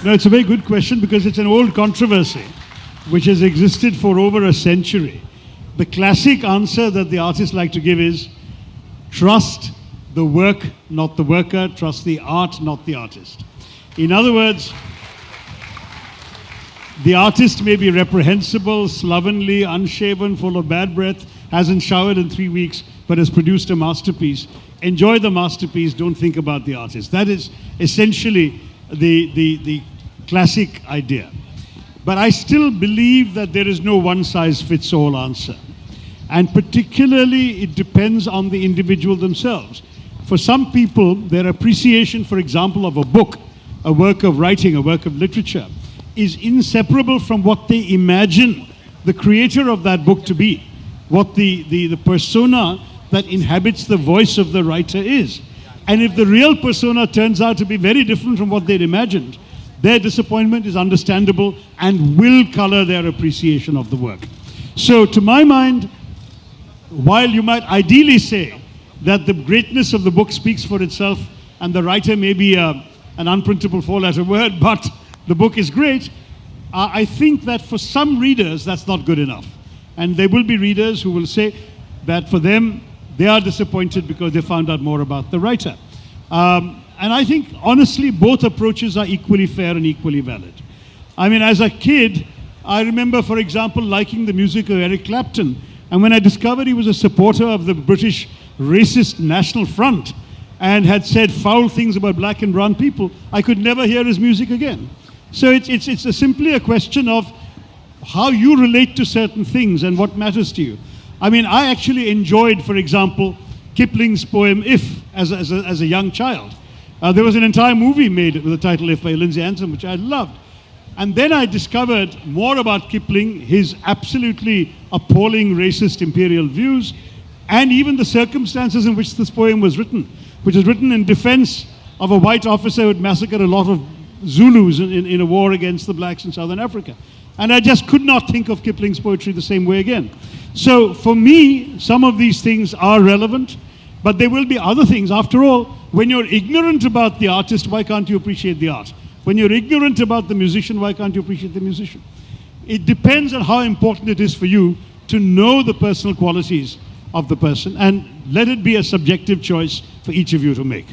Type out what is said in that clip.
No, it's a very good question because it's an old controversy which has existed for over a century. The classic answer that the artists like to give is trust the work, not the worker, trust the art, not the artist. In other words, the artist may be reprehensible, slovenly, unshaven, full of bad breath, hasn't showered in 3 weeks, but has produced a masterpiece. Enjoy the masterpiece, don't think about the artist. That is essentially the classic idea. But I still believe that there is no one-size-fits-all answer. And particularly, it depends on the individual themselves. For some people, their appreciation, for example, of a book, a work of writing, a work of literature, is inseparable from what they imagine the creator of that book to be, what the persona that inhabits the voice of the writer is. And if the real persona turns out to be very different from what they'd imagined, their disappointment is understandable and will color their appreciation of the work. So to my mind, while you might ideally say that the greatness of the book speaks for itself and the writer may be an unprintable four-letter word, but the book is great, I think that for some readers that's not good enough. And there will be readers who will say that for them, they are disappointed because they found out more about the writer. And I think, honestly, both approaches are equally fair and equally valid. I mean, as a kid, I remember, for example, liking the music of Eric Clapton. And when I discovered he was a supporter of the British racist National Front and had said foul things about black and brown people, I could never hear his music again. So it's simply a question of how you relate to certain things and what matters to you. I mean, I actually enjoyed, for example, Kipling's poem If as a young child. There was an entire movie made with the title If by Lindsay Anson, which I loved. And then I discovered more about Kipling, his absolutely appalling racist imperial views, and even the circumstances in which this poem was written, which was written in defense of a white officer who had massacred a lot of Zulus in a war against the blacks in Southern Africa. And I just could not think of Kipling's poetry the same way again. So for me, some of these things are relevant, but there will be other things. After all, when you're ignorant about the artist, why can't you appreciate the art? When you're ignorant about the musician, why can't you appreciate the musician? It depends on how important it is for you to know the personal qualities of the person, and let it be a subjective choice for each of you to make.